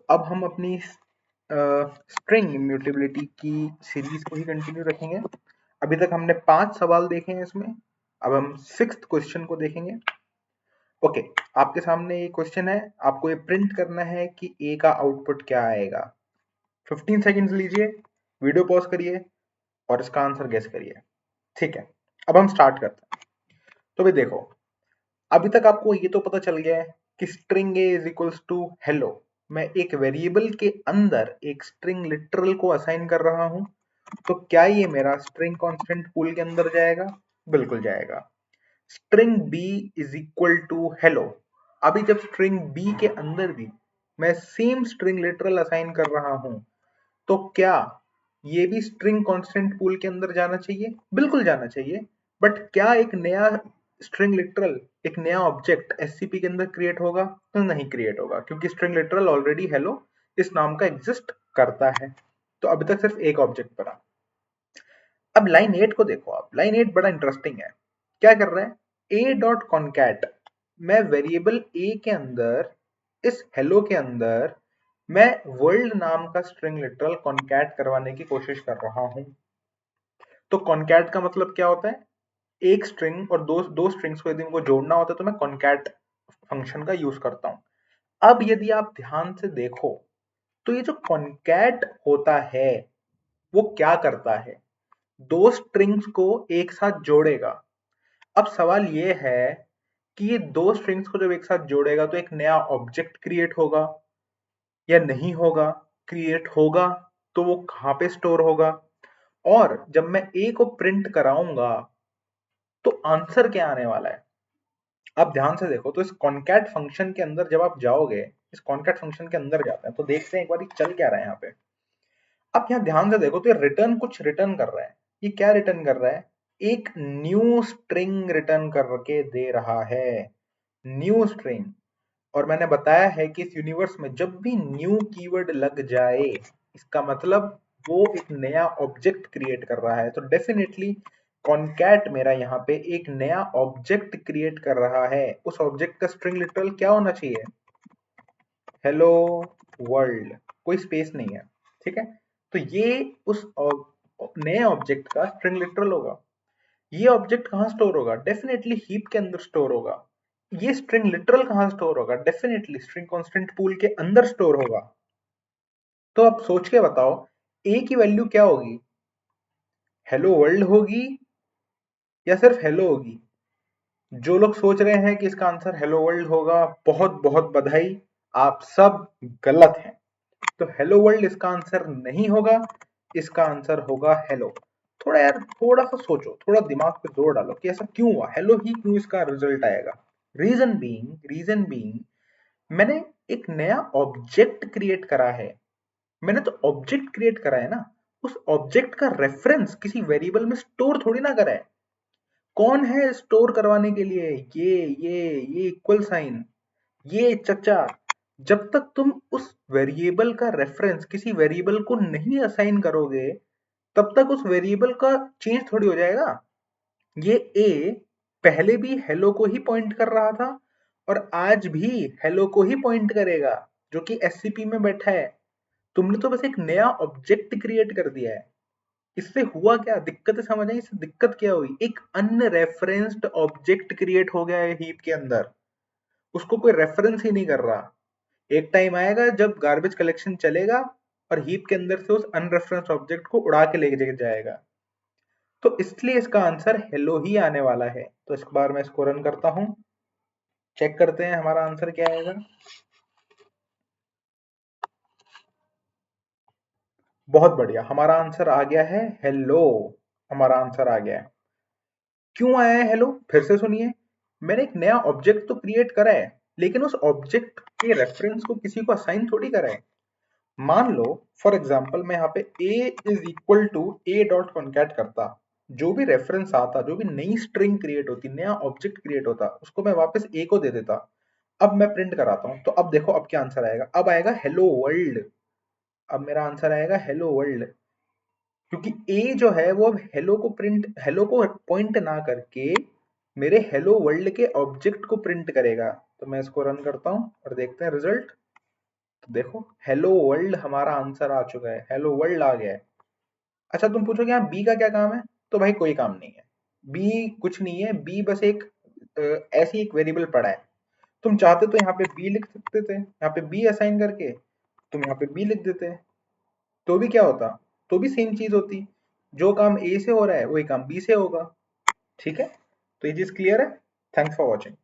अब हम अपनी स्ट्रिंग इम्यूटेबिलिटी की सीरीज को ही कंटिन्यू रखेंगे। अभी तक हमने 5 सवाल देखे हैं इसमें। अब हम 6th क्वेश्चन को देखेंगे। ओके, आपके सामने ये क्वेश्चन है, आपको ये प्रिंट करना है कि ए का आउटपुट क्या आएगा। 15 सेकंड्स लीजिए, वीडियो पॉज करिए और इसका आंसर गेस करिए। ठीक है, अब हम स्टार्ट करते हैं। तो भाई देखो, अभी तक आपको ये तो पता चल गया है कि string A is equals to hello. मैं एक वेरिएबल के अंदर एक स्ट्रिंग लिटरल को असाइन कर रहा हूं, तो क्या ये मेरा स्ट्रिंग कांस्टेंट पूल के अंदर जाएगा? बिल्कुल जाएगा। String B is equal to hello. अभी जब स्ट्रिंग बी के अंदर भी मैं सेम स्ट्रिंग लिटरल असाइन कर रहा हूं, तो क्या ये भी स्ट्रिंग कांस्टेंट पूल के अंदर जाना चाहिए? बिल्कुल जाना चाहिए। बट क्या एक नया स्ट्रिंग लिटरल, एक नया ऑब्जेक्ट एससीपी के अंदर क्रिएट होगा? तो नहीं क्रिएट होगा, क्योंकि स्ट्रिंग लिटरल ऑलरेडी हेलो इस नाम का एग्जिस्ट करता है। तो अभी तक सिर्फ एक ऑब्जेक्ट बना। अब लाइन 8 को देखो, आप लाइन 8 बड़ा इंटरेस्टिंग है। क्या कर रहा है? ए डॉट कॉन्कैट, मैं वेरिएबल ए के अंदर, इस हेलो के अंदर मैं वर्ल्ड नाम का स्ट्रिंग लिटरल कॉन्कैट करवाने की कोशिश कर रहा हूं। तो कॉन्कैट का मतलब क्या होता है? एक स्ट्रिंग और दो स्ट्रिंग्स को यदि इनको जोड़ना होता है तो मैं कॉन्कैट फंक्शन का यूज करता हूं। अब यदि आप ध्यान से देखो, तो ये जो कॉन्कैट होता है वो क्या करता है? दो स्ट्रिंग्स को एक साथ जोड़ेगा। अब सवाल ये है कि ये दो स्ट्रिंग्स को जब एक साथ जोड़ेगा तो एक नया ऑब्जेक्ट क्रिएट होगा या नहीं होगा? क्रिएट होगा तो वो कहां पे स्टोर होगा? और जब मैं ए को प्रिंट कराऊंगा तो आंसर क्या आने वाला है? आप ध्यान से देखो, तो इस कॉन्कैट फंक्शन के अंदर जब आप जाओगे, इस कॉन्कैट फंक्शन के अंदर जाते हैं तो देखते हैं एक बार चल क्या रहा है यहाँ पे। आप यहाँ ध्यान से देखो तो ये रिटर्न कुछ रिटर्न कर रहा है। ये क्या रिटर्न कर रहा है? एक न्यू स्ट्रिंग रिटर्न करके दे रहा है। New string. और मैंने बताया है कि इस यूनिवर्स में जब भी न्यू कीवर्ड लग जाए, इसका मतलब वो एक नया ऑब्जेक्ट क्रिएट कर रहा है। तो डेफिनेटली कॉन्कैट मेरा यहाँ पे एक नया ऑब्जेक्ट क्रिएट कर रहा है। उस ऑब्जेक्ट का स्ट्रिंग लिटरल क्या होना चाहिए? हेलो वर्ल्ड, कोई स्पेस नहीं है। ठीक है, तो ये उस नए ऑब्जेक्ट का स्ट्रिंग लिटरल होगा। ये ऑब्जेक्ट कहाँ स्टोर होगा? डेफिनेटली हीप के अंदर स्टोर होगा। ये स्ट्रिंग लिटरल कहाँ स्टोर होगा? डेफिनेटली स्ट्रिंग कांस्टेंट पूल के अंदर स्टोर होगा। तो अब सोच के बताओ, ए की वैल्यू क्या होगी? हेलो वर्ल्ड होगी या सिर्फ हेलो होगी? जो लोग सोच रहे हैं कि इसका आंसर हेलो वर्ल्ड होगा, बहुत बहुत बधाई, आप सब गलत हैं। तो हेलो वर्ल्ड इसका आंसर नहीं होगा, इसका आंसर होगा हेलो। थोड़ा यार, थोड़ा सा सोचो, थोड़ा दिमाग पे जोर डालो कि ऐसा क्यों हुआ, हेलो ही क्यों इसका रिजल्ट आएगा। रीजन बीइंग मैंने एक नया ऑब्जेक्ट क्रिएट करा है। मैंने तो ऑब्जेक्ट क्रिएट करा है ना, उस ऑब्जेक्ट का रेफरेंस किसी वेरिएबल में स्टोर थोड़ी ना करा है। कौन है स्टोर करवाने के लिए? ये इक्वल साइन, ये चचा। जब तक तुम उस वेरिएबल का रेफरेंस किसी वेरिएबल को नहीं असाइन करोगे, तब तक उस वेरिएबल का चेंज थोड़ी हो जाएगा। ये ए पहले भी हेलो को ही पॉइंट कर रहा था और आज भी हेलो को ही पॉइंट करेगा, जो कि एससीपी में बैठा है। तुमने तो बस एक नया ऑब्जेक्ट क्रिएट कर दिया है। इससे हुआ क्या? दिक्कत समझ आई? इससे दिक्कत क्या हुई? एक अनरेफरेंस्ड ऑब्जेक्ट क्रिएट हो गया है हीप के अंदर। उसको कोई रेफरेंस ही नहीं कर रहा। एक टाइम आएगा जब गार्बेज कलेक्शन चलेगा और हीप के अंदर से उस अनरेफरेंस्ड ऑब्जेक्ट को उड़ा के लेके जाएगा। तो इसलिए इसका आंसर हेलो ही आने वाला है। तो इस बार मैं इसको रन करता हूं, चेक करते हैं हमारा आंसर क्या आएगा। बहुत बढ़िया, हमारा आंसर आ गया है हेलो। हमारा आंसर आ गया है। क्यों आया है हेलो? फिर से सुनिए। मैंने एक नया ऑब्जेक्ट तो क्रिएट करा है, लेकिन उस ऑब्जेक्ट के रेफरेंस को किसी को असाइन थोड़ी करा है। मान लो फॉर एग्जांपल मैं यहाँ पे a is equal to a dot concat करता, जो भी रेफरेंस आता, जो भी नई स्ट्रिंग क्रिएट होती, नया ऑब्जेक्ट क्रिएट होता, उसको मैं वापस a को दे देता। अब मैं प्रिंट कराता हूँ, तो अब देखो अब क्या आंसर आएगा। अब आएगा हेलो वर्ल्ड। अब मेरा आंसर आएगा हेलो वर्ल्ड, क्योंकि ए जो है वो अब हेलो को पॉइंट ना करके मेरे हेलो वर्ल्ड के ऑब्जेक्ट को प्रिंट करेगा। तो मैं इसको रन करता हूँ और देखते हैं रिजल्ट। तो देखो हेलो वर्ल्ड हमारा आंसर आ चुका है, हेलो वर्ल्ड आ गया है। अच्छा तुम पूछोगे यहाँ बी का क्या काम है, तो भाई कोई काम नहीं है, बी कुछ नहीं है, बी बस एक ऐसी एक वेरिएबल पड़ा है। तुम चाहते तो यहाँ पे बी लिख सकते थे, यहाँ पे बी असाइन करके तुम यहाँ पे बी लिख देते, तो भी क्या होता, तो भी सेम चीज होती, जो काम ए से हो रहा है वही काम बी से होगा। ठीक है, तो ये चीज क्लियर है। Thanks for watching.